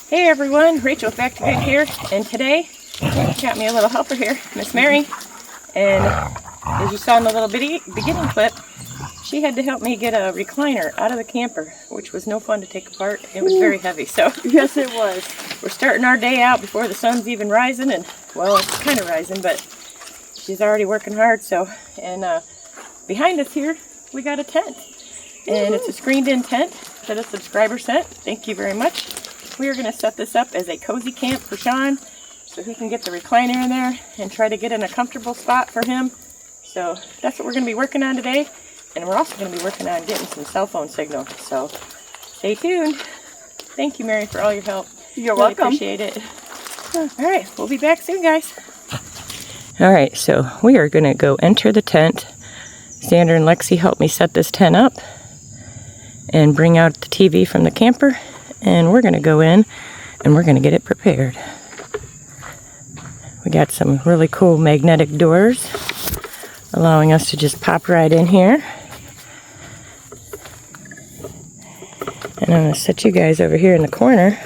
Hey everyone, Rachel with Back to Good here, and today got me a little helper here, Miss Mary, and as you saw in the little beginning clip, she had to help me get a recliner out of the camper, which was no fun to take apart. It was very heavy, so yes it was. We're starting our day out before the sun's even rising, and well, it's kind of rising, but she's already working hard. So, and behind us here, we got a tent, and it's a screened-in tent that a subscriber sent. Thank you very much. We are going to set this up as a cozy camp for Sean so he can get the recliner in there and try to get in a comfortable spot for him. So that's what we're going to be working on today. And we're also going to be working on getting some cell phone signal. So stay tuned. Thank you, Mary, for all your help. You're really welcome. Appreciate it. All right, we'll be back soon, guys. All right, so we are going to go enter the tent. Xander and Lexi helped me set this tent up and bring out the TV from the camper. And we're going to go in and we're going to get it prepared. We got some really cool magnetic doors allowing us to just pop right in here. And I'm going to set you guys over here in the corner.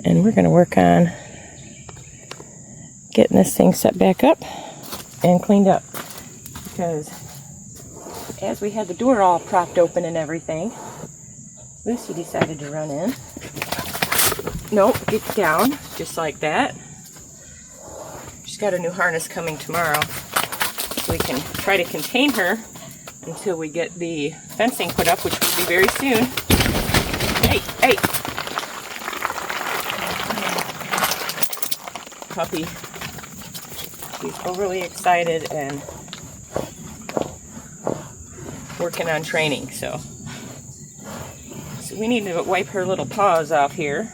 And we're going to work on getting this thing set back up and cleaned up. Because as we had the door all propped open and everything, Lucy decided to run in. Nope, get down, just like that. She's got a new harness coming tomorrow, so we can try to contain her until we get the fencing put up, which will be very soon. Hey, hey! Puppy. She's overly excited and working on training, so we need to wipe her little paws off here.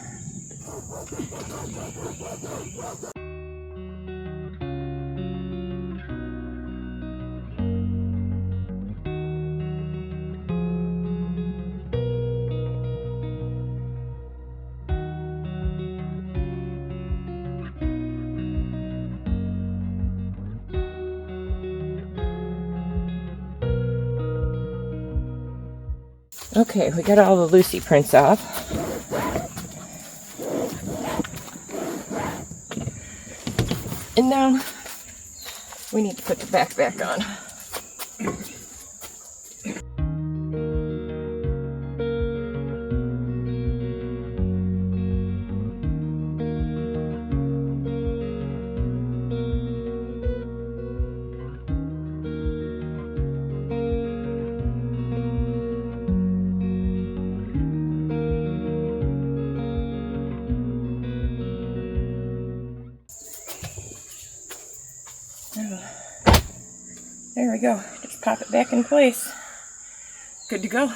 Okay, we got all the Lucy prints off. And now we need to put the back on. There we go. Just pop it back in place. Good to go.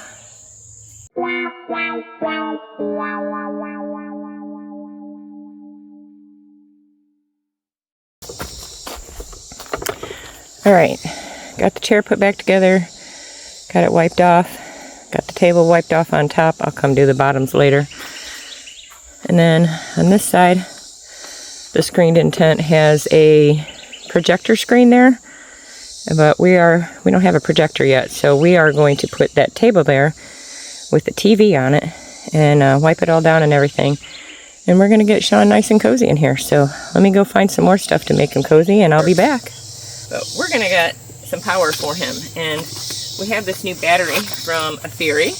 All right, got the chair put back together, got it wiped off, got the table wiped off on top. I'll come do the bottoms later. And then on this side, the screened-in tent has a projector screen there. But we don't have a projector yet, so we are going to put that table there with the TV on it and wipe it all down and everything. And we're going to get Sean nice and cozy in here. So let me go find some more stuff to make him cozy and I'll be back. But we're going to get some power for him. And we have this new battery from AFERY.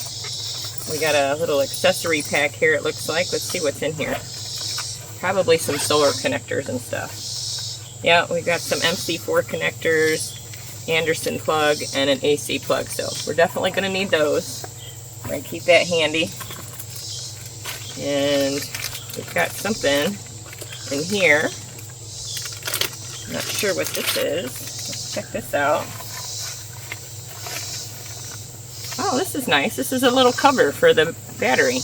We got a little accessory pack here, it looks like. Let's see what's in here. Probably some solar connectors and stuff. Yeah, we got some MC4 connectors, Anderson plug, and an AC plug, so we're definitely going to need those. We're going to keep that handy. And we've got something in here. I'm not sure what this is. Let's check this out. oh, this is nice. This is a little cover for the battery.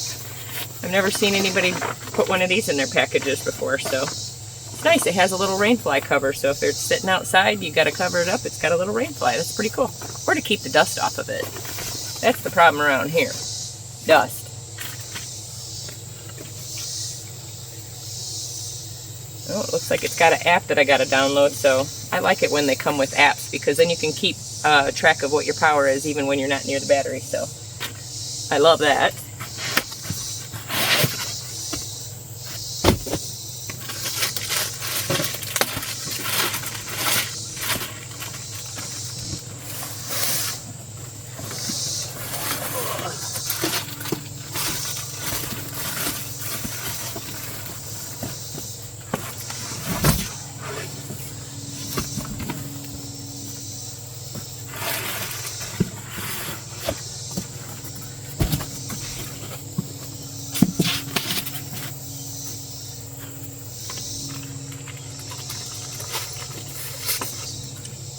I've never seen anybody put one of these in their packages before, so it's nice. It has a little rainfly cover, so if they're sitting outside, you got to cover it up. It's got a little rainfly. That's pretty cool. Or to keep the dust off of it. That's the problem around here. Dust. Oh, it looks like it's got an app that I got to download, so I like it when they come with apps because then you can keep track of what your power is even when you're not near the battery, so I love that.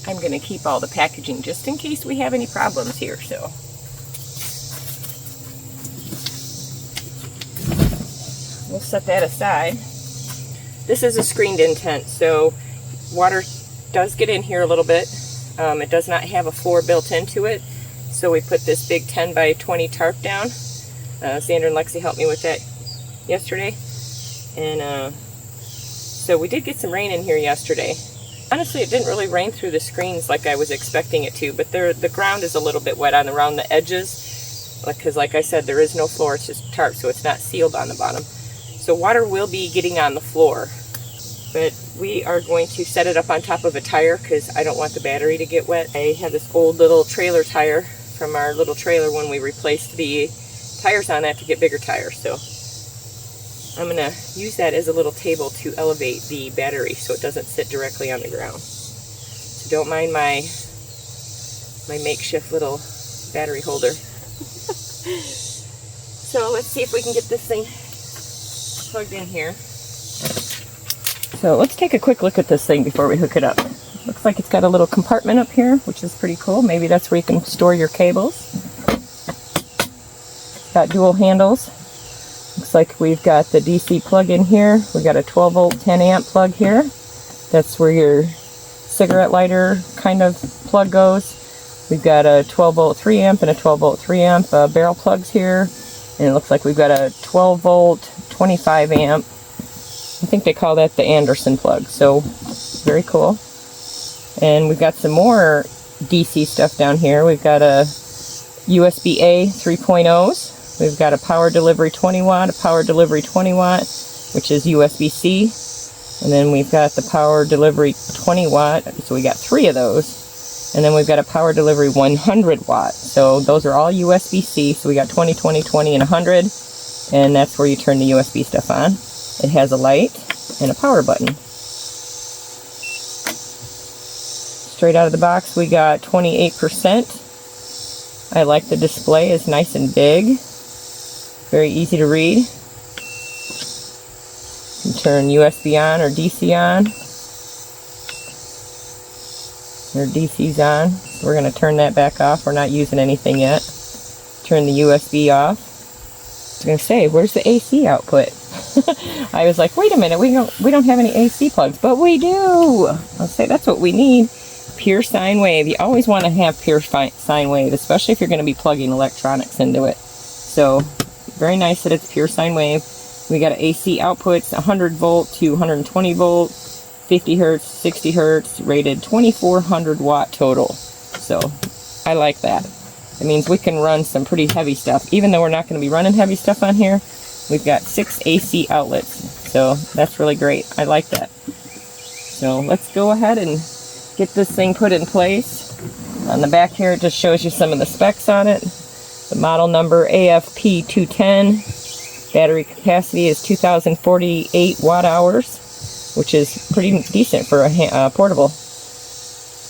I'm going to keep all the packaging just in case we have any problems here, so. We'll set that aside. This is a screened in tent, so water does get in here a little bit. It does not have a floor built into it, so we put this big 10 by 20 tarp down. Xander and Lexi helped me with that yesterday. And so we did get some rain in here yesterday. Honestly, it didn't really rain through the screens like I was expecting it to, but the ground is a little bit wet around the edges, because like I said, there is no floor, it's just tarp, so it's not sealed on the bottom. So water will be getting on the floor, but we are going to set it up on top of a tire because I don't want the battery to get wet. I have this old little trailer tire from our little trailer when we replaced the tires on that to get bigger tires, so I'm going to use that as a little table to elevate the battery so it doesn't sit directly on the ground. So don't mind my makeshift little battery holder. So let's see if we can get this thing plugged in here. So let's take a quick look at this thing before we hook it up. Looks like it's got a little compartment up here, which is pretty cool. Maybe that's where you can store your cables. It's got dual handles. Looks like we've got the DC plug in here. We've got a 12 volt 10 amp plug here. That's where your cigarette lighter kind of plug goes. We've got a 12 volt 3 amp and a 12 volt 3 amp barrel plugs here. And it looks like we've got a 12 volt 25 amp. I think they call that the Anderson plug. So very cool. And we've got some more DC stuff down here. We've got a USB-A 3.0s. We've got a power delivery 20 watt, a power delivery 20 watt, which is USB-C. And then we've got the power delivery 20 watt, so we got 3 of those. And then we've got a power delivery 100 watt. So those are all USB-C, so we got 20, 20, 20, and 100. And that's where you turn the USB stuff on. It has a light and a power button. Straight out of the box, we got 28%. I like the display, it's nice and big. Very easy to read. You can turn USB on or DC on. Or DC's on. So we're going to turn that back off. We're not using anything yet. Turn the USB off. I was going to say, where's the AC output? I was like, wait a minute, we don't have any AC plugs, but we do. I'll say that's what we need. Pure sine wave. You always want to have pure sine wave, especially if you're going to be plugging electronics into it. So very nice that it's pure sine wave. We got AC outputs, 100 volt to 120 volt, 50 hertz, 60 hertz, rated 2400 watt total. So I like that. It means we can run some pretty heavy stuff. Even though we're not going to be running heavy stuff on here, we've got 6 AC outlets. So that's really great. I like that. So let's go ahead and get this thing put in place. On the back here, it just shows you some of the specs on it. The model number AFERY P210. Battery capacity is 2048 watt hours, which is pretty decent for a portable.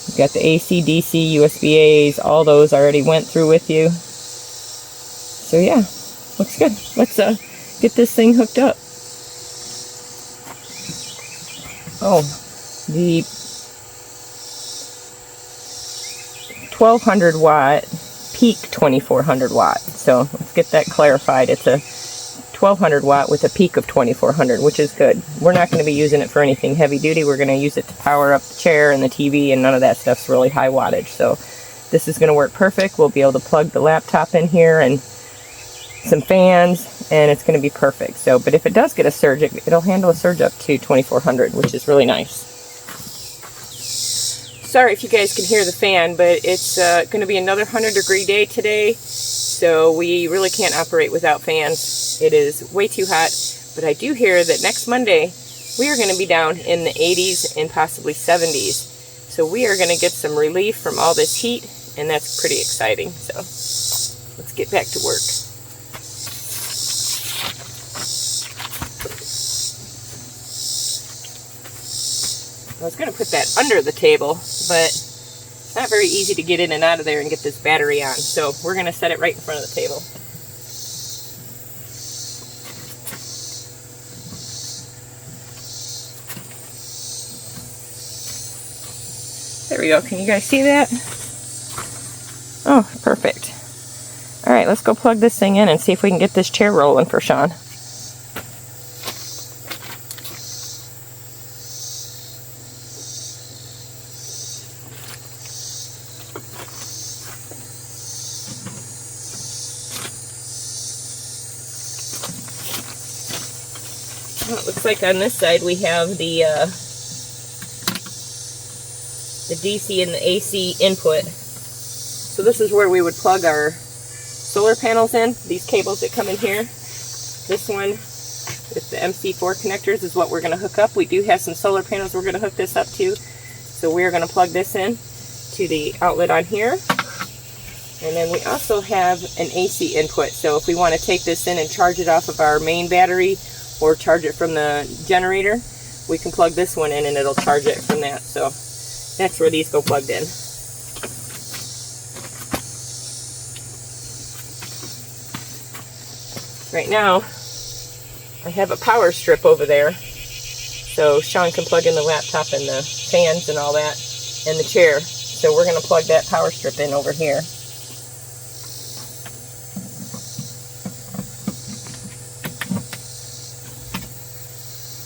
You've got the AC, DC, USB-A's, all those I already went through with you. So yeah, looks good. Let's get this thing hooked up. Oh, the 1200 watt peak 2400 watt. So let's get that clarified. It's a 1200 watt with a peak of 2400, which is good. We're not going to be using it for anything heavy duty. We're going to use it to power up the chair and the TV, and none of that stuff's really high wattage. So this is going to work perfect. We'll be able to plug the laptop in here and some fans, and it's going to be perfect. So, but if it does get a surge, it'll handle a surge up to 2400, which is really nice. Sorry if you guys can hear the fan, but it's going to be another 100-degree day today, so we really can't operate without fans. It is way too hot, but I do hear that next Monday we are going to be down in the 80s and possibly 70s. So we are going to get some relief from all this heat, and that's pretty exciting. So let's get back to work. I was going to put that under the table, but it's not very easy to get in and out of there and get this battery on. So we're going to set it right in front of the table. There we go. Can you guys see that? Oh, perfect. All right, let's go plug this thing in and see if we can get this chair rolling for Sean. Well, it looks like on this side we have the DC and the AC input. So this is where we would plug our solar panels in, these cables that come in here. This one with the MC4 connectors is what we're going to hook up. We do have some solar panels we're going to hook this up to. So we're going to plug this in to the outlet on here. And then we also have an AC input. So if we want to take this in and charge it off of our main battery or charge it from the generator, we can plug this one in and it'll charge it from that. So that's where these go plugged in. Right now, I have a power strip over there, so Sean can plug in the laptop and the fans and all that, and the chair. So we're going to plug that power strip in over here.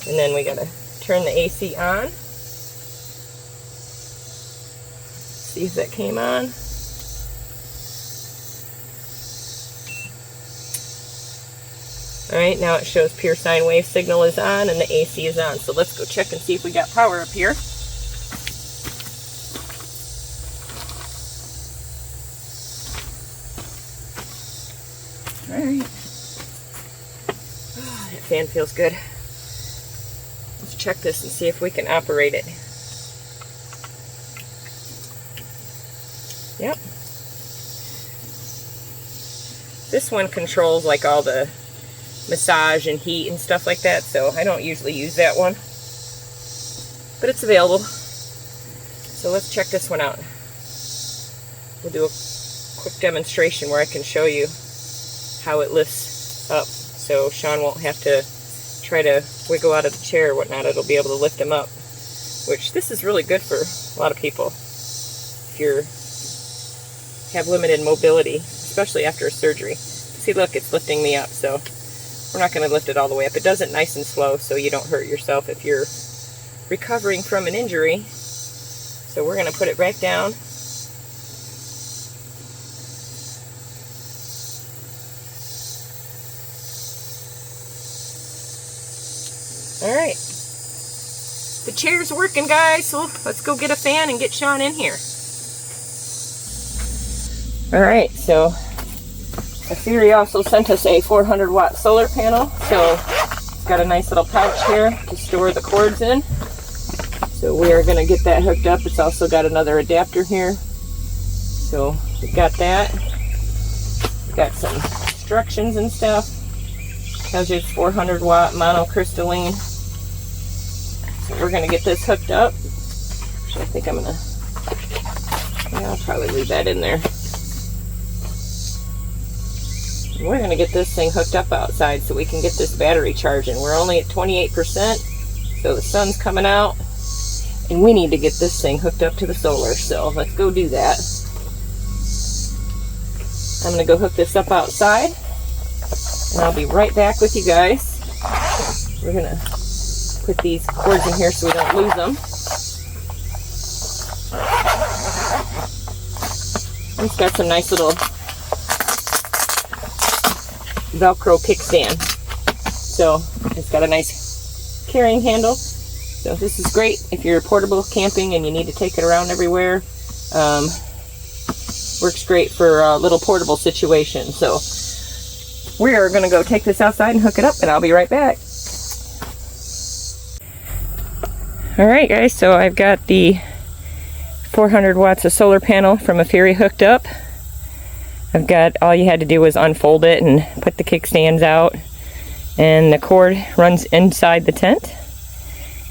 And then we got to turn the AC on. See if that came on. Alright, now it shows pure sine wave signal is on and the AC is on. So let's go check and see if we got power up here. Alright. Oh, that fan feels good. Let's check this and see if we can operate it. Yep. This one controls like all the massage and heat and stuff like that, so I don't usually use that one, but it's available. So let's check this one out. We'll do a quick demonstration where I can show you how it lifts up, so Sean won't have to try to wiggle out of the chair or whatnot. It'll be able to lift him up, which this is really good for a lot of people if you have limited mobility, especially after a surgery. See, look, it's lifting me up, so we're not going to lift it all the way up. It does it nice and slow so you don't hurt yourself if you're recovering from an injury. So we're going to put it right down. Alright. The chair's working, guys, so let's go get a fan and get Sean in here. Alright, so AFERY also sent us a 400 watt solar panel, so it's got a nice little pouch here to store the cords in. So we are going to get that hooked up. It's also got another adapter here. So we've got that. We've got some instructions and stuff. Tells you it's 400 watt monocrystalline. So we're going to get this hooked up. Actually, I think I'm going to, yeah, I'll probably leave that in there. We're going to get this thing hooked up outside so we can get this battery charging. We're only at 28%, so the sun's coming out, and we need to get this thing hooked up to the solar, so let's go do that. I'm going to go hook this up outside, and I'll be right back with you guys. We're going to put these cords in here so we don't lose them. It's got some nice little Velcro kickstand. So it's got a nice carrying handle. So this is great if you're portable camping and you need to take it around everywhere. Works great for a little portable situation. So we are going to go take this outside and hook it up, and I'll be right back. Alright guys, so I've got the 400 watts of solar panel from AFERY hooked up. I've got, all you had to do was unfold it and put the kickstands out, and the cord runs inside the tent.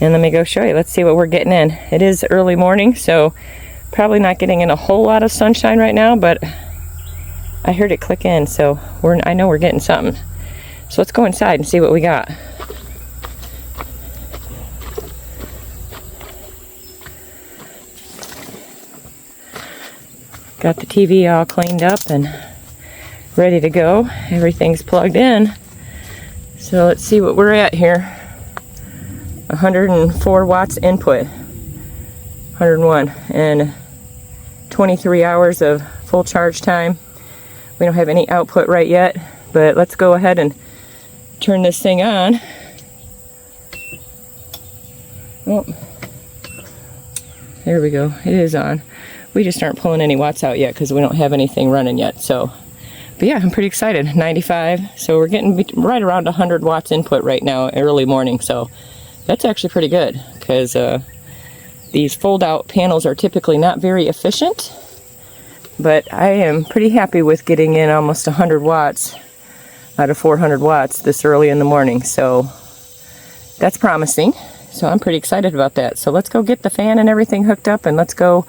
And let me go show you. Let's see what we're getting in. It is early morning, so probably not getting in a whole lot of sunshine right now, but I heard it click in, so I know we're getting something. So let's go inside and see what we got. Got the TV all cleaned up and ready to go. Everything's plugged in. So let's see what we're at here. 104 watts input. 101 and 23 hours of full charge time. We don't have any output right yet, but let's go ahead and turn this thing on. Oh, there we go. It is on. We just aren't pulling any watts out yet because we don't have anything running yet. So, but yeah, I'm pretty excited. 95. So we're getting right around 100 watts input right now, early morning. So that's actually pretty good because these fold-out panels are typically not very efficient. But I am pretty happy with getting in almost 100 watts out of 400 watts this early in the morning. So that's promising. So I'm pretty excited about that. So let's go get the fan and everything hooked up, and let's go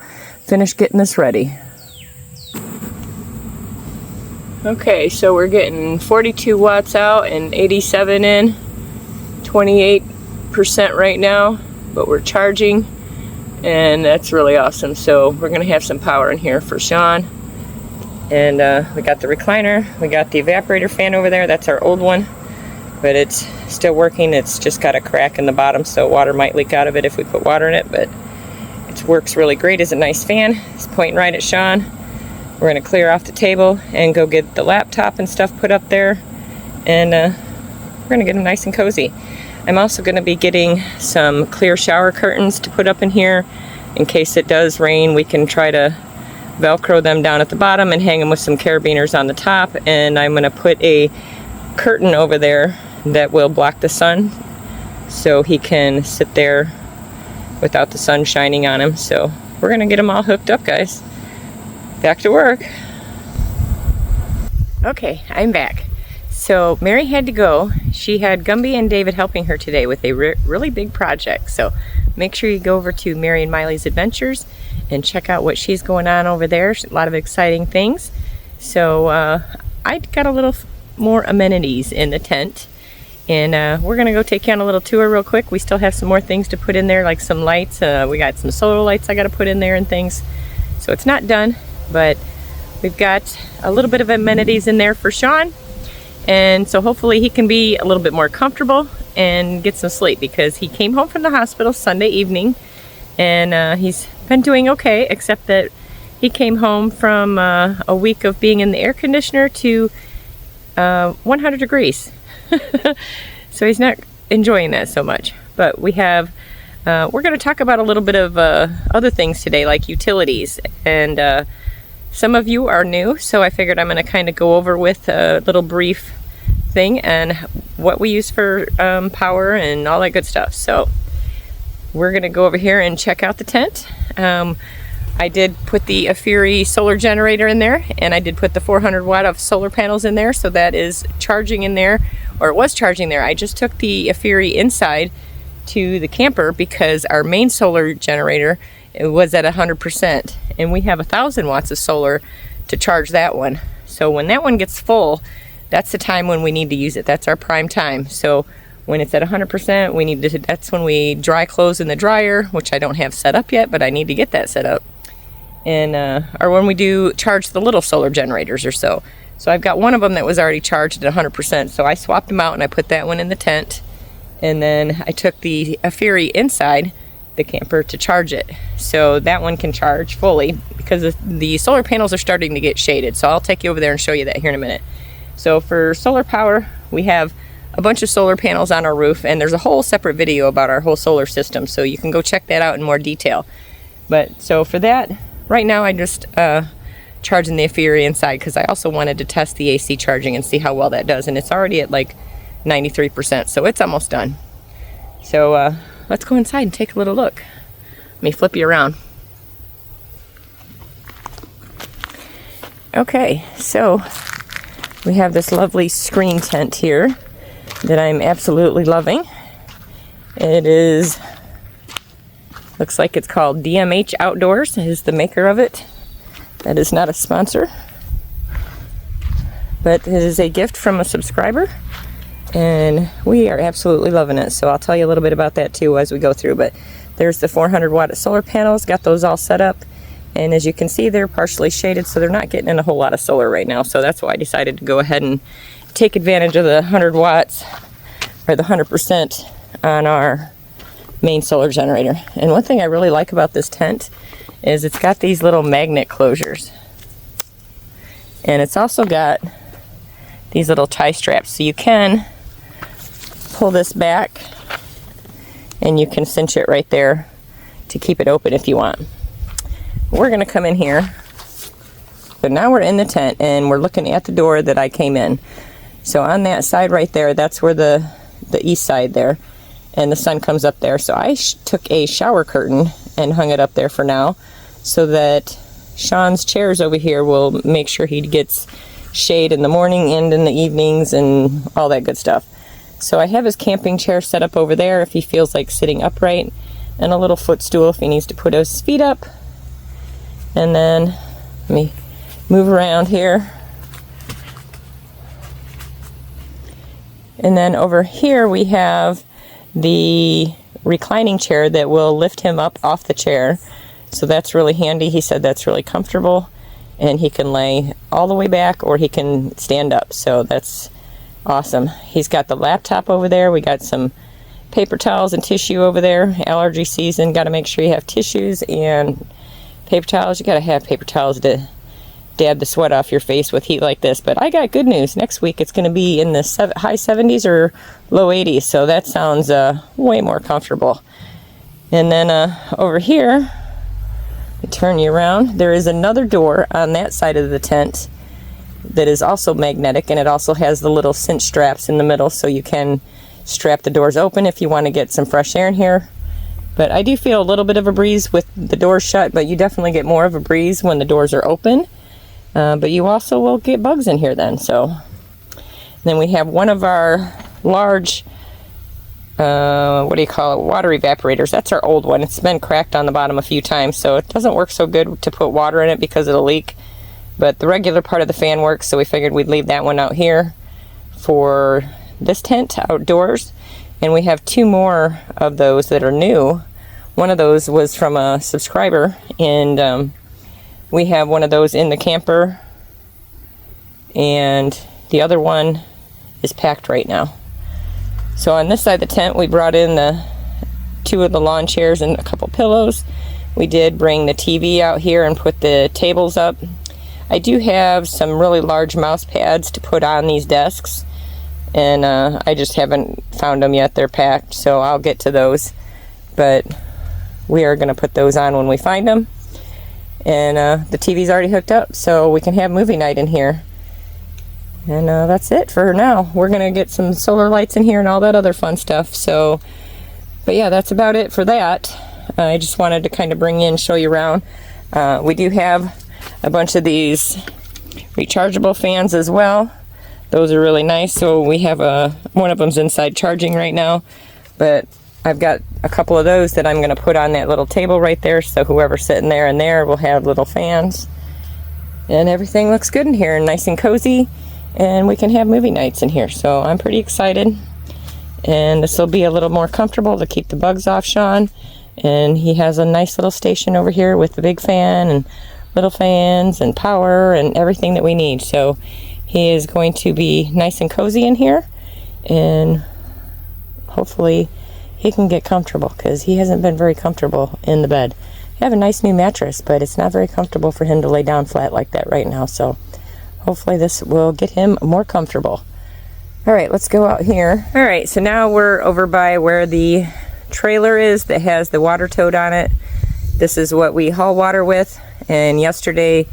finish getting this ready. Okay, so we're getting 42 watts out and 87 in, 28% right now, but we're charging, and that's really awesome. So we're gonna have some power in here for Sean. And we got the recliner, we got the evaporator fan over there. That's our old one, but it's still working. It's just got a crack in the bottom, so water might leak out of it if we put water in it, but it works really great as a nice fan. It's pointing right at Sean. We're going to clear off the table and go get the laptop and stuff put up there, and we're going to get them nice and cozy. I'm also going to be getting some clear shower curtains to put up in here. In case it does rain, we can try to Velcro them down at the bottom and hang them with some carabiners on the top. And I'm going to put a curtain over there that will block the sun so he can sit there without the sun shining on him. So we're gonna get them all hooked up, guys. Back to work. Okay, I'm back. So Mary had to go. She had Gumby and David helping her today with a really big project. So make sure you go over to Mary and Miley's Adventures and check out what she's going on over there. A lot of exciting things. So I got a little more amenities in the tent. And we're gonna go take you on a little tour real quick. We still have some more things to put in there, like some lights. We got some solar lights I gotta put in there and things. So it's not done, but we've got a little bit of amenities in there for Sean. And so hopefully he can be a little bit more comfortable and get some sleep, because he came home from the hospital Sunday evening and he's been doing okay, except that he came home from a week of being in the air conditioner to 100 degrees. So he's not enjoying that so much. But we have, we're going to talk about a little bit of other things today, like utilities. And some of you are new, so I figured I'm going to kind of go over with a little brief thing and what we use for power and all that good stuff. So we're going to go over here and check out the tent. I did put the AFERY solar generator in there, and I did put the 400 watt of solar panels in there, so that is charging in there, or it was charging there. I just took the AFERY inside to the camper because our main solar generator, it was at 100%, and we have 1,000 watts of solar to charge that one. So when that one gets full, that's the time when we need to use it. That's our prime time. So when it's at 100%, we need to, that's when we dry clothes in the dryer, which I don't have set up yet, but I need to get that set up. and or when we do charge the little solar generators or so. So I've got one of them that was already charged at 100%, so I swapped them out and I put that one in the tent, and then I took the AFERY inside the camper to charge it. So that one can charge fully because the solar panels are starting to get shaded. So I'll take you over there and show you that here in a minute. So for solar power, we have a bunch of solar panels on our roof, and there's a whole separate video about our whole solar system, so you can go check that out in more detail. But so for that, right now I just charging the AFERY inside because I also wanted to test the AC charging and see how well that does, and it's already at like 93%, so it's almost done. So let's go inside and take a little look. Let me flip you around. Okay, so we have this lovely screen tent here that I'm absolutely loving. It is, looks like it's called DMH Outdoors, is the maker of it. That is not a sponsor, but it is a gift from a subscriber, and we are absolutely loving it. So I'll tell you a little bit about that too as we go through. But there's the 400 watt solar panels, got those all set up, and as you can see, they're partially shaded, so they're not getting in a whole lot of solar right now. So that's why I decided to go ahead and take advantage of the 100 watts or the 100% on our main solar generator. And one thing I really like about this tent is it's got these little magnet closures, and it's also got these little tie straps, so you can pull this back and you can cinch it right there to keep it open if you want. We're going to come in here, but now we're in the tent and we're looking at the door that I came in. So on that side right there, that's where the east side there, and the sun comes up there. So I took a shower curtain and hung it up there for now, so that Sean's chairs over here will make sure he gets shade in the morning and in the evenings and all that good stuff. So I have his camping chair set up over there if he feels like sitting upright, and a little footstool if he needs to put his feet up. And then let me move around here. And then over here we have the reclining chair that will lift him up off the chair. So that's really handy. He said that's really comfortable, and he can lay all the way back or he can stand up. So that's awesome. He's got the laptop over there. We got some paper towels and tissue over there. Allergy season, got to make sure you have tissues and paper towels. You got to have paper towels to dab the sweat off your face with heat like this. But I got good news. Next week it's going to be in the high 70s or low 80s, so that sounds way more comfortable. And then over here, turn you around, there is another door on that side of the tent that is also magnetic, and it also has the little cinch straps in the middle, so you can strap the doors open if you want to get some fresh air in here. But I do feel a little bit of a breeze with the doors shut, but you definitely get more of a breeze when the doors are open. But you also will get bugs in here then. So then we have one of our large what do you call it, water evaporators. That's our old one. It's been cracked on the bottom a few times, so it doesn't work so good to put water in it because it'll leak. But the regular part of the fan works, so we figured we'd leave that one out here for this tent outdoors. And we have two more of those that are new. One of those was from a subscriber, and we have one of those in the camper, and the other one is packed right now. So on this side of the tent, we brought in the two of the lawn chairs and a couple pillows. We did bring the TV out here and put the tables up. I do have some really large mouse pads to put on these desks, and I just haven't found them yet. They're packed, so I'll get to those. But we are going to put those on when we find them. And the TV's already hooked up, so we can have movie night in here. And that's it for now. We're going to get some solar lights in here and all that other fun stuff. So, but yeah, that's about it for that. I just wanted to kind of bring in, show you around. We do have a bunch of these rechargeable fans as well. Those are really nice. So we have one of them's inside charging right now, but I've got a couple of those that I'm going to put on that little table right there, so whoever's sitting there and there will have little fans. And everything looks good in here and nice and cozy, and we can have movie nights in here. So I'm pretty excited, and this will be a little more comfortable to keep the bugs off Sean. And he has a nice little station over here with the big fan and little fans and power and everything that we need. So he is going to be nice and cozy in here, and hopefully he can get comfortable, because he hasn't been very comfortable in the bed. I have a nice new mattress, but it's not very comfortable for him to lay down flat like that right now. So hopefully this will get him more comfortable. All right, let's go out here. All right, so now we're over by where the trailer is that has the water tote on it. This is what we haul water with. And yesterday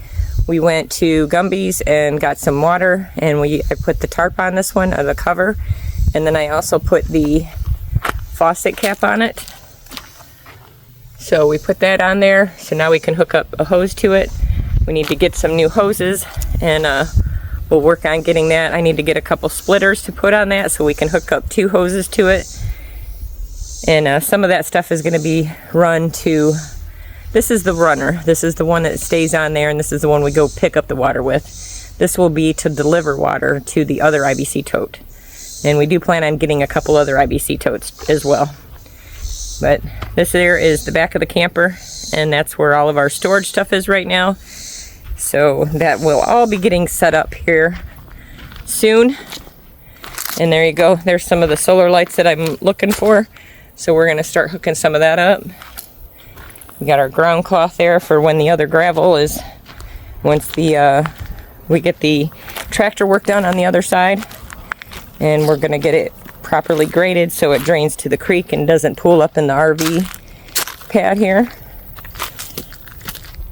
we went to Gumby's and got some water, and I put the tarp on this one, or the cover, and then I also put the faucet cap on it. So we put that on there, so now we can hook up a hose to it. We need to get some new hoses, and we'll work on getting that. I need to get a couple splitters to put on that so we can hook up 2 hoses to it. And some of that stuff is going to be run to, this is the runner. This is the one that stays on there, and this is the one we go pick up the water with. This will be to deliver water to the other IBC tote. And we do plan on getting a couple other IBC totes as well. But this there is the back of the camper, and that's where all of our storage stuff is right now. So that will all be getting set up here soon. And there you go. There's some of the solar lights that I'm looking for. So we're going to start hooking some of that up. We got our ground cloth there for when the other gravel is, once we get the tractor work done on the other side. And we're going to get it properly graded so it drains to the creek and doesn't pool up in the RV pad here.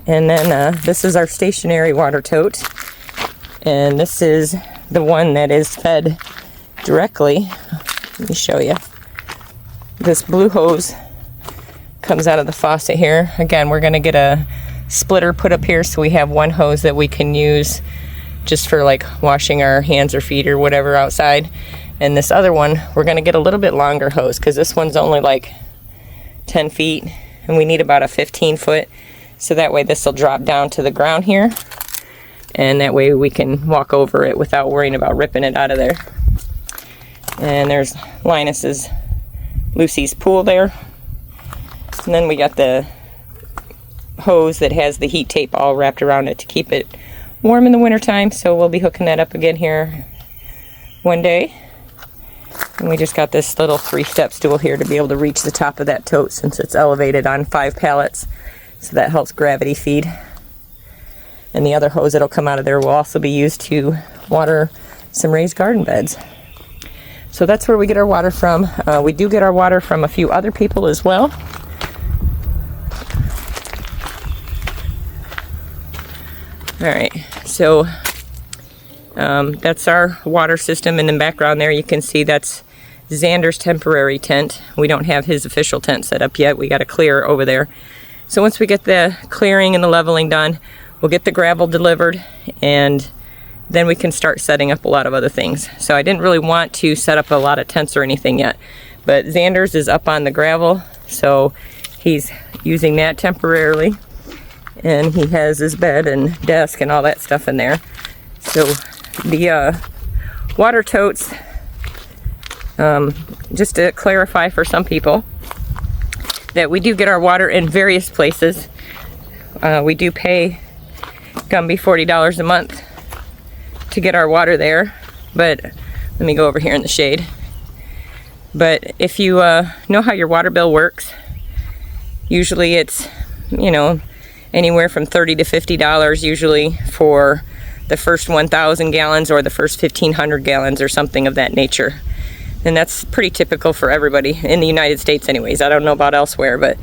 And then this is our stationary water tote, and this is the one that is fed directly. Let me show you. This blue hose comes out of the faucet here. Again, we're going to get a splitter put up here so we have one hose that we can use just for like washing our hands or feet or whatever outside. And this other one, we're going to get a little bit longer hose, because this one's only like 10 feet and we need about a 15 foot. So that way this will drop down to the ground here, and that way we can walk over it without worrying about ripping it out of there. And there's Lucy's pool there. And then we got the hose that has the heat tape all wrapped around it to keep it warm in the wintertime. So we'll be hooking that up again here one day. And we just got this little 3-step stool here to be able to reach the top of that tote, since it's elevated on 5 pallets. So that helps gravity feed. And the other hose that'll come out of there will also be used to water some raised garden beds. So that's where we get our water from. We do get our water from a few other people as well. Alright, so that's our water system. In the background there you can see that's Xander's temporary tent. We don't have his official tent set up yet. We got to clear over there. So once we get the clearing and the leveling done, we'll get the gravel delivered, and then we can start setting up a lot of other things. So I didn't really want to set up a lot of tents or anything yet, but Xander's is up on the gravel, so he's using that temporarily, and he has his bed and desk and all that stuff in there. So the water totes, just to clarify for some people, that we do get our water in various places. We do pay Gumby $40 a month to get our water there, but let me go over here in the shade. But if you know how your water bill works, usually it's, you know, anywhere from $30 to $50 usually for the first 1,000 gallons or the first 1,500 gallons or something of that nature. And that's pretty typical for everybody in the United States anyways. I don't know about elsewhere, but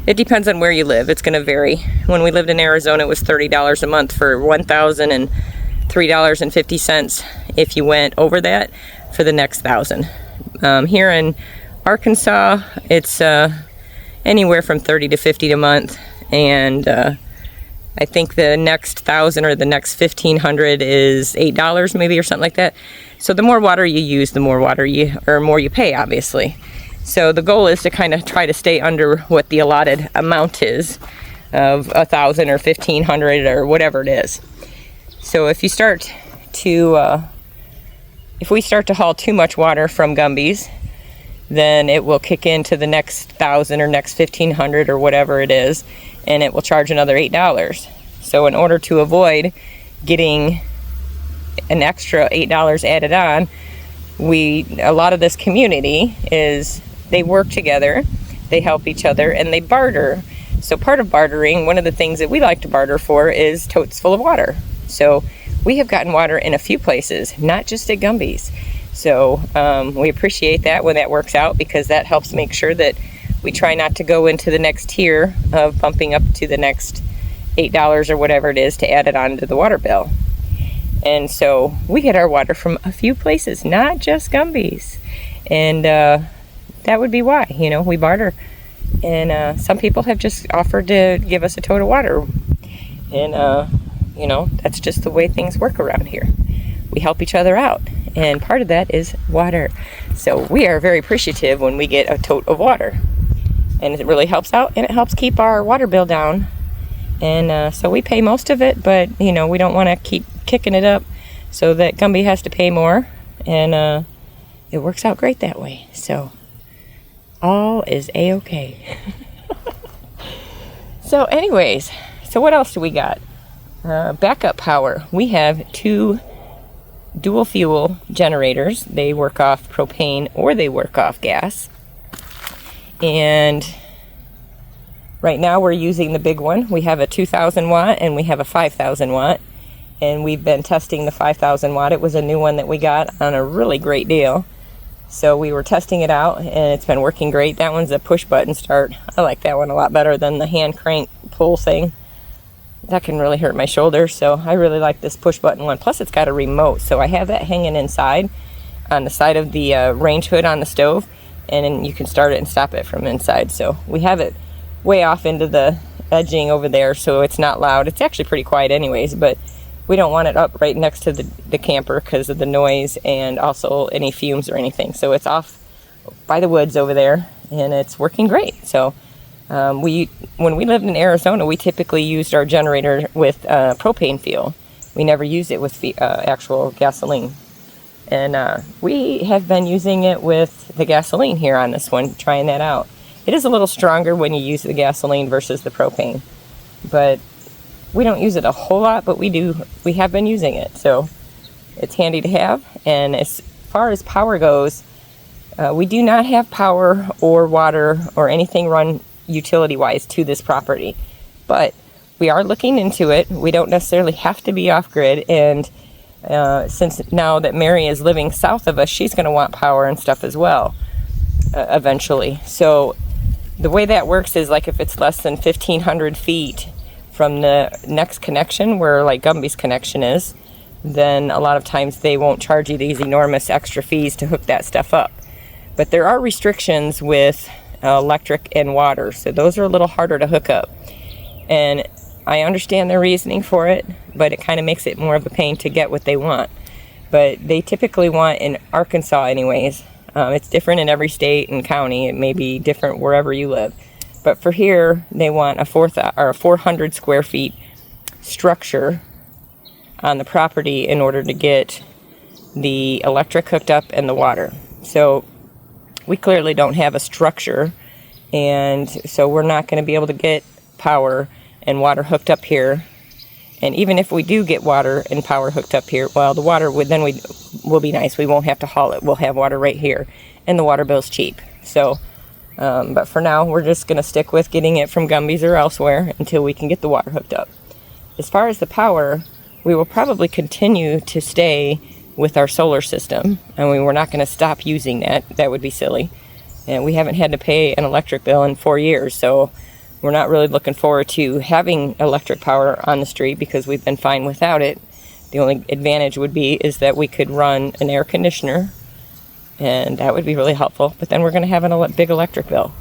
it depends on where you live. It's going to vary. When we lived in Arizona, it was $30 a month for 1,000 and $3.50 if you went over that for the next 1,000. Here in Arkansas, it's anywhere from $30 to $50 a month, and I think the next 1,000 or the next 1,500 is $8 maybe or something like that. So the more water you use, the more water more you pay, obviously. So the goal is to kind of try to stay under what the allotted amount is of 1,000 or 1,500 or whatever it is. So if you start to, if we start to haul too much water from Gumby's, then it will kick into the next 1,000 or next 1,500 or whatever it is, and it will charge another $8. So in order to avoid getting an extra $8 added on, a lot of this community is, they work together, they help each other, and they barter. So part of bartering, one of the things that we like to barter for is totes full of water. So we have gotten water in a few places, not just at Gumby's. So we appreciate that when that works out, because that helps make sure that we try not to go into the next tier of bumping up to the next $8 or whatever it is to add it on to the water bill. And so we get our water from a few places, not just Gumby's. And that would be why, you know, we barter. And some people have just offered to give us a tote of water. And, you know, that's just the way things work around here. We help each other out. And part of that is water. So we are very appreciative when we get a tote of water. And it really helps out, and it helps keep our water bill down. And so we pay most of it, but, you know, we don't want to keep kicking it up so that Gumby has to pay more. And it works out great that way. So all is a-okay. So anyways, so what else do we got? Backup power. We have 2 dual fuel generators. They work off propane or they work off gas. And right now we're using the big one. We have a 2,000 watt and we have a 5,000 watt. And we've been testing the 5,000 watt. It was a new one that we got on a really great deal. So we were testing it out and it's been working great. That one's a push button start. I like that one a lot better than the hand crank pull thing. That can really hurt my shoulder, so I really like this push button one. Plus it's got a remote, so I have that hanging inside on the side of the range hood on the stove, and then you can start it and stop it from inside. So we have it way off into the edging over there, so it's not loud. It's actually pretty quiet anyways, but we don't want it up right next to the camper because of the noise and also any fumes or anything. So it's off by the woods over there, and it's working great. So when we lived in Arizona, we typically used our generator with propane fuel. We never used it with actual gasoline. And we have been using it with the gasoline here on this one, trying that out. It is a little stronger when you use the gasoline versus the propane. But we don't use it a whole lot, but we have been using it. So it's handy to have. And as far as power goes, we do not have power or water or anything run utility-wise to this property, but we are looking into it. We don't necessarily have to be off-grid, and since now that Mary is living south of us, she's going to want power and stuff as well eventually. So the way that works is, like, if it's less than 1,500 feet from the next connection, where like Gumby's connection is, then a lot of times they won't charge you these enormous extra fees to hook that stuff up. But there are restrictions with electric and water, so those are a little harder to hook up, and I understand their reasoning for it, but it kind of makes it more of a pain to get what they want. But they typically want, in Arkansas anyways, it's different in every state and county, it may be different wherever you live, but for here they want a 400 square feet structure on the property in order to get the electric hooked up and the water. So we clearly don't have a structure, and so we're not going to be able to get power and water hooked up here. And even if we do get water and power hooked up here, well, the water will be nice. We won't have to haul it. We'll have water right here, and the water bill's cheap. So, but for now, we're just going to stick with getting it from Gumby's or elsewhere until we can get the water hooked up. As far as the power, we will probably continue to stay with our solar system, and we're not going to stop using that. That would be silly. And we haven't had to pay an electric bill in 4 years, so we're not really looking forward to having electric power on the street because we've been fine without it. The only advantage would be is that we could run an air conditioner, and that would be really helpful, but then we're going to have a big electric bill.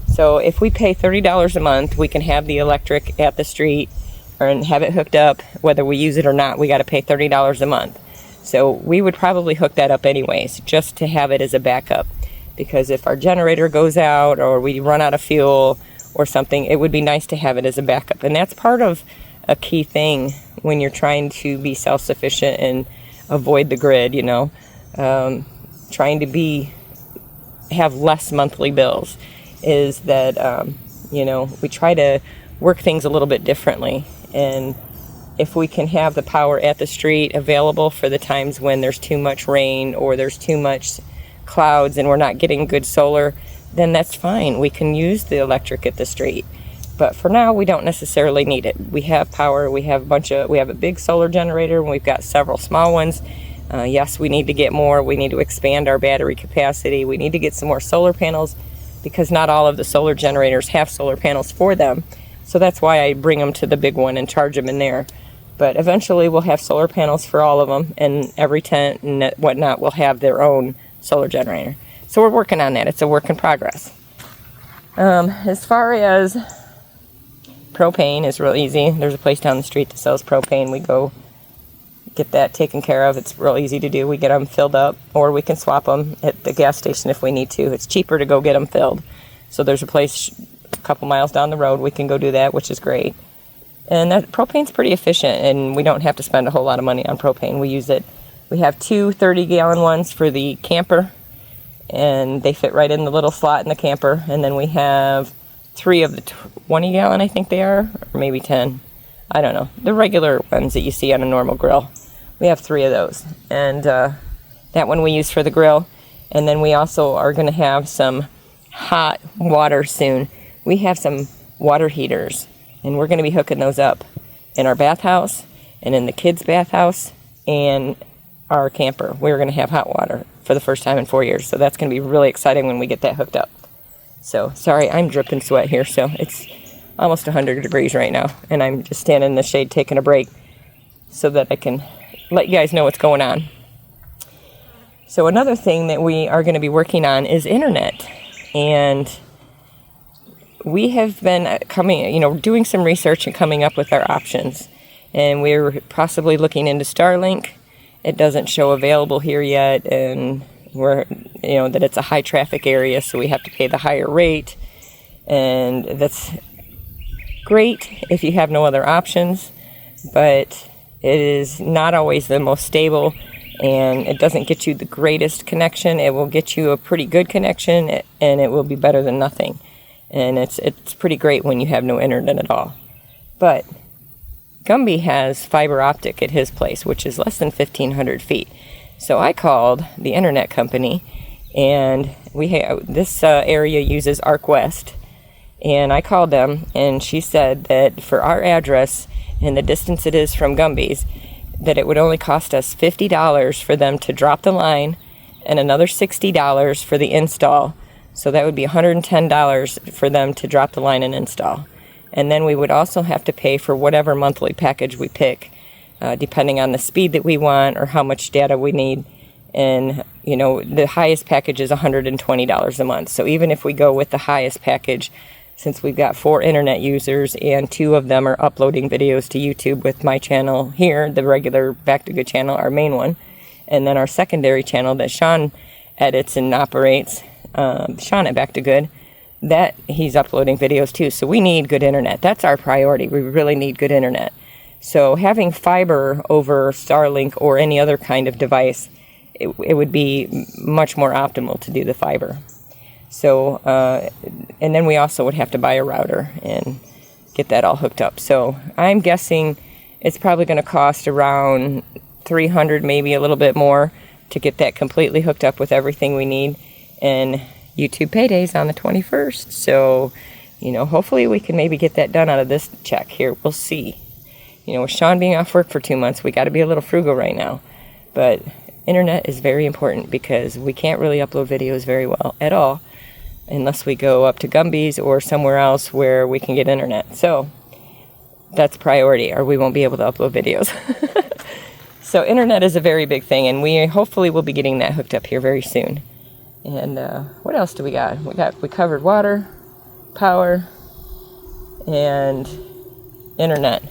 So if we pay $30 a month, we can have the electric at the street and have it hooked up. Whether we use it or not, we got to pay $30 a month. So we would probably hook that up anyways, just to have it as a backup. Because if our generator goes out or we run out of fuel or something, it would be nice to have it as a backup. And that's part of a key thing when you're trying to be self-sufficient and avoid the grid, you know. Trying to be have less monthly bills, is that, you know, we try to work things a little bit differently. And if we can have the power at the street available for the times when there's too much rain or there's too much clouds and we're not getting good solar, then that's fine. We can use the electric at the street. But for now, we don't necessarily need it. We have power. We have a big solar generator, and we've got several small ones. Yes, we need to get more. We need to expand our battery capacity. We need to get some more solar panels, because not all of the solar generators have solar panels for them. So that's why I bring them to the big one and charge them in there. But eventually we'll have solar panels for all of them, and every tent and whatnot will have their own solar generator. So we're working on that. It's a work in progress. As far as propane, is real easy. There's a place down the street that sells propane. We go get that taken care of. It's real easy to do. We get them filled up, or we can swap them at the gas station if we need to. It's cheaper to go get them filled. So there's a place a couple miles down the road. We can go do that, which is great. And that propane's pretty efficient, and we don't have to spend a whole lot of money on propane. We use it. We have two 30-gallon ones for the camper, and they fit right in the little slot in the camper. And then we have 3 of the 20-gallon, I think they are, or maybe 10. I don't know. The regular ones that you see on a normal grill. We have 3 of those. And that one we use for the grill. And then we also are going to have some hot water soon. We have some water heaters, and we're going to be hooking those up in our bathhouse and in the kids' bathhouse and our camper. We're going to have hot water for the first time in 4 years. So that's going to be really exciting when we get that hooked up. So, sorry, I'm dripping sweat here. So it's almost 100 degrees right now, and I'm just standing in the shade taking a break so that I can let you guys know what's going on. So another thing that we are going to be working on is internet. And we have been doing some research and coming up with our options. And we're possibly looking into Starlink. It doesn't show available here yet, and we're, that it's a high traffic area, so we have to pay the higher rate. And that's great if you have no other options, but it is not always the most stable, and it doesn't get you the greatest connection. It will get you a pretty good connection, and it will be better than nothing. And it's pretty great when you have no internet at all. But Gumby has fiber optic at his place, which is less than 1,500 feet. So I called the internet company, and this area uses ArcWest. And I called them, and she said that for our address and the distance it is from Gumby's, that it would only cost us $50 for them to drop the line and another $60 for the install. So that would be $110 for them to drop the line and install. And then we would also have to pay for whatever monthly package we pick, depending on the speed that we want or how much data we need. And, the highest package is $120 a month. So even if we go with the highest package, since we've got 4 internet users and 2 of them are uploading videos to YouTube with my channel here, the regular Back to Good channel, our main one, and then our secondary channel that Sean edits and operates, Sean at Back to Good, that he's uploading videos too. So we need good internet. That's our priority. We really need good internet. So having fiber over Starlink or any other kind of device, it would be much more optimal to do the fiber. So, and then we also would have to buy a router and get that all hooked up. So I'm guessing it's probably going to cost around $300, maybe a little bit more, to get that completely hooked up with everything we need. And YouTube payday's on the 21st. So, hopefully we can maybe get that done out of this check here. We'll see. With Sean being off work for 2 months, we got to be a little frugal right now. But internet is very important because we can't really upload videos very well at all unless we go up to Gumby's or somewhere else where we can get internet. So that's priority, or we won't be able to upload videos. So internet is a very big thing, and we hopefully will be getting that hooked up here very soon. And what else do we got? We covered water, power, and internet.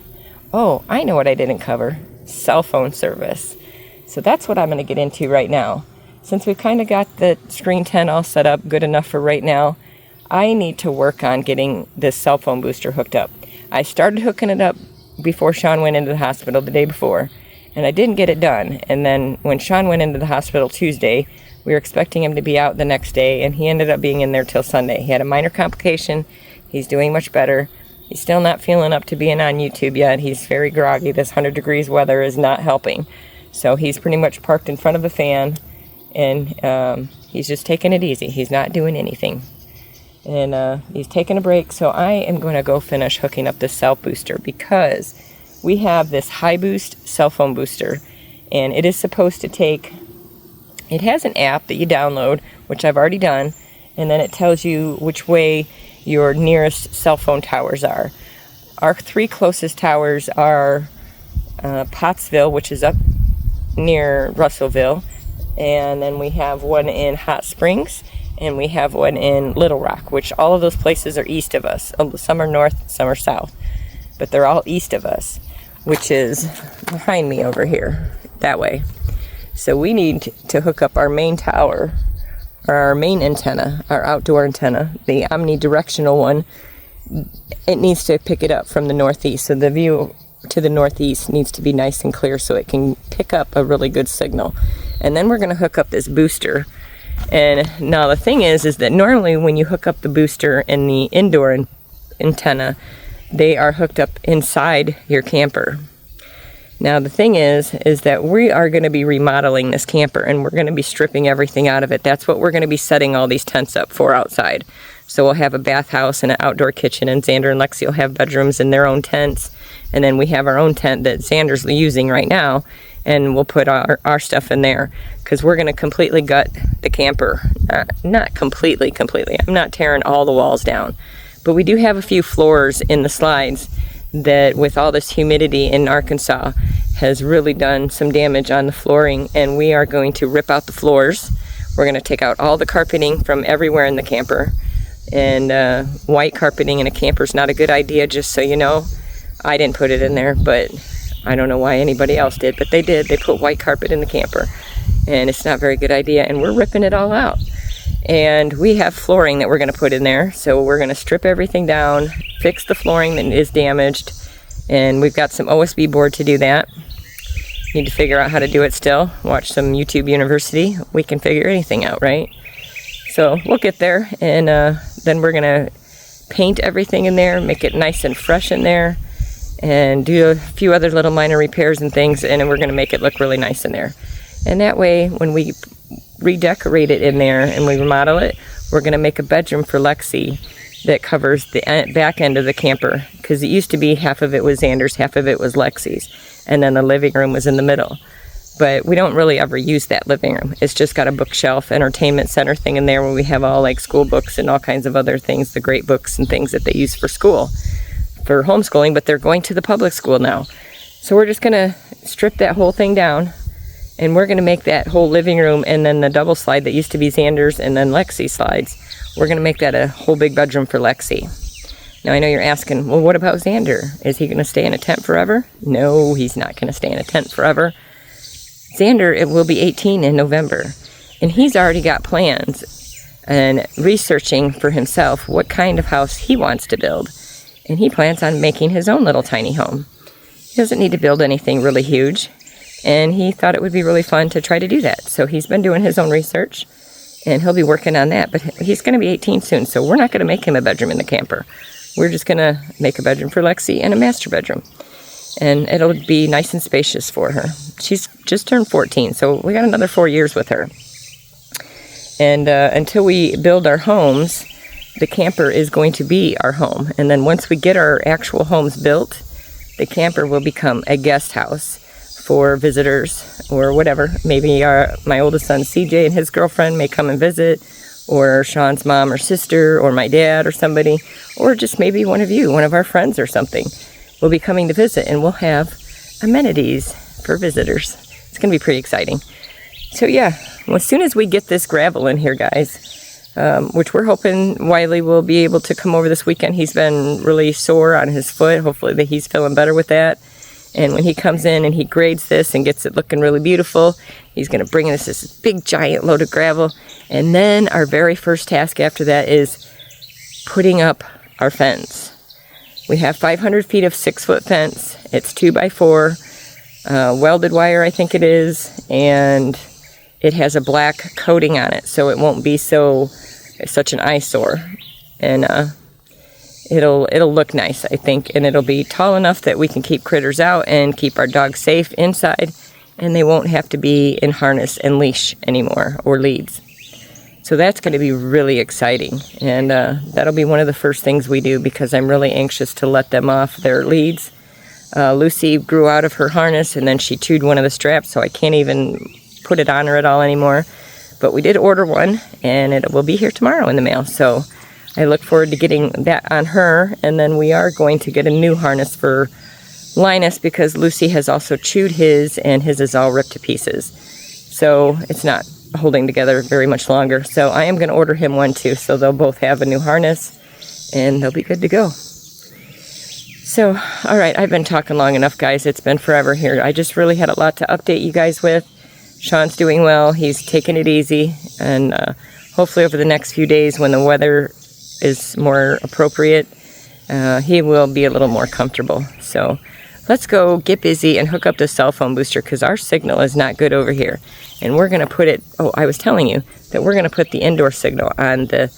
Oh, I know what I didn't cover. Cell phone service. So that's what I'm going to get into right now. Since we've kind of got the Screen 10 all set up good enough for right now, I need to work on getting this cell phone booster hooked up. I started hooking it up before Sean went into the hospital the day before, and I didn't get it done. And then when Sean went into the hospital Tuesday, we were expecting him to be out the next day, and he ended up being in there till Sunday. He had a minor complication. He's doing much better. He's still not feeling up to being on YouTube yet. He's very groggy. This 100 degrees weather is not helping. So he's pretty much parked in front of a fan, and he's just taking it easy. He's not doing anything. And he's taking a break, so I am going to go finish hooking up this cell booster, because we have this high boost cell phone booster, and it is supposed to take, it has an app that you download, which I've already done, and then it tells you which way your nearest cell phone towers are. Our 3 closest towers are Pottsville, which is up near Russellville, and then we have one in Hot Springs, and we have one in Little Rock, which all of those places are east of us. Some are north, some are south, but they're all east of us, which is behind me over here, that way. So we need to hook up our main tower, or our main antenna, our outdoor antenna, the omnidirectional one. It needs to pick it up from the northeast, so the view to the northeast needs to be nice and clear so it can pick up a really good signal. And then we're going to hook up this booster. And now the thing is that normally when you hook up the booster and the indoor antenna, they are hooked up inside your camper. Now the thing is that we are going to be remodeling this camper, and we're going to be stripping everything out of it. That's what we're going to be setting all these tents up for outside. So we'll have a bathhouse and an outdoor kitchen, and Xander and Lexi will have bedrooms in their own tents. And then we have our own tent that Xander's using right now, and we'll put our stuff in there, because we're going to completely gut the camper. Not completely. I'm not tearing all the walls down. But we do have a few floors in the slides that, with all this humidity in Arkansas, has really done some damage on the flooring, and we are going to rip out the floors. We're going to take out all the carpeting from everywhere in the camper, and white carpeting in a camper is not a good idea, just so you know. I didn't put it in there, but I don't know why anybody else did, but they did. They put white carpet in the camper, and it's not a very good idea, and we're ripping it all out. And we have flooring that we're going to put in there, so we're going to strip everything down, fix the flooring that is damaged, and we've got some OSB board to do that. Need to figure out how to do it still. Watch some YouTube University. We can figure anything out, right? So we'll get there, and then we're going to paint everything in there, make it nice and fresh in there, and do a few other little minor repairs and things, and then we're going to make it look really nice in there. And that way, when we redecorate it in there and we remodel it, we're going to make a bedroom for Lexi that covers the back end of the camper, because it used to be half of it was Xander's, half of it was Lexi's, and then the living room was in the middle. But we don't really ever use that living room. It's just got a bookshelf, entertainment center thing in there where we have all like school books and all kinds of other things, the great books and things that they use for school, for homeschooling, but they're going to the public school now. So we're just going to strip that whole thing down, and we're going to make that whole living room, and then the double slide that used to be Xander's and then Lexi's slides, we're going to make that a whole big bedroom for Lexi. Now I know you're asking, well, what about Xander? Is he going to stay in a tent forever? No, he's not going to stay in a tent forever. Xander, it will be 18 in November, and he's already got plans and researching for himself what kind of house he wants to build, and he plans on making his own little tiny home. He doesn't need to build anything really huge, and he thought it would be really fun to try to do that. So he's been doing his own research, and he'll be working on that, but he's going to be 18 soon, so we're not going to make him a bedroom in the camper. We're just going to make a bedroom for Lexi and a master bedroom. And it'll be nice and spacious for her. She's just turned 14, so we got another 4 years with her. And until we build our homes, the camper is going to be our home. And then once we get our actual homes built, the camper will become a guest house for visitors or whatever. Maybe my oldest son CJ and his girlfriend may come and visit, or Sean's mom or sister, or my dad or somebody, or just maybe one of you, one of our friends or something, will be coming to visit, and we'll have amenities for visitors. It's going to be pretty exciting. So yeah, well, as soon as we get this gravel in here, guys, which we're hoping Wiley will be able to come over this weekend. He's been really sore on his foot. Hopefully that he's feeling better with that. And when he comes in and he grades this and gets it looking really beautiful, he's going to bring us this big giant load of gravel. And then our very first task after that is putting up our fence. We have 500 feet of 6-foot fence. It's 2x4. welded wire, I think it is, and it has a black coating on it, so it won't be such an eyesore, and it'll look nice, I think, and it'll be tall enough that we can keep critters out and keep our dogs safe inside, and they won't have to be in harness and leash anymore, or leads. So that's going to be really exciting, and that'll be one of the first things we do, because I'm really anxious to let them off their leads. Lucy grew out of her harness, and then she chewed one of the straps, so I can't even put it on her at all anymore. But we did order one, and it will be here tomorrow in the mail, so I look forward to getting that on her. And then we are going to get a new harness for Linus, because Lucy has also chewed his, and his is all ripped to pieces, so it's not holding together very much longer. So I am going to order him one too, so they'll both have a new harness and they'll be good to go. So, alright, I've been talking long enough, guys. It's been forever here. I just really had a lot to update you guys with. Sean's doing well. He's taking it easy, and hopefully over the next few days, when the weather is more appropriate, he will be a little more comfortable. So let's go get busy and hook up the cell phone booster, because our signal is not good over here. And we're going to put it, I was telling you that we're going to put the indoor signal on the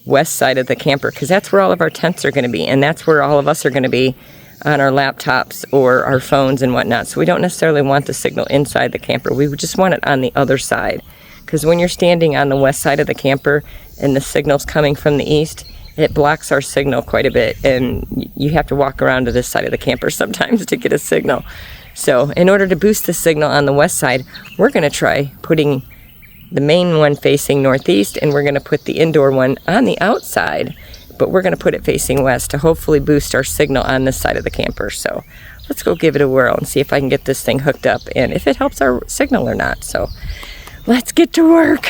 west side of the camper, because that's where all of our tents are going to be, and that's where all of us are going to be on our laptops or our phones and whatnot. So we don't necessarily want the signal inside the camper. We just want it on the other side, because when you're standing on the west side of the camper and the signal's coming from the east, it blocks our signal quite a bit, and you have to walk around to this side of the camper sometimes to get a signal. So in order to boost the signal on the west side, we're going to try putting the main one facing northeast, and we're going to put the indoor one on the outside, but we're going to put it facing west to hopefully boost our signal on this side of the camper. So let's go give it a whirl and see if I can get this thing hooked up, and if it helps our signal or not. So let's get to work.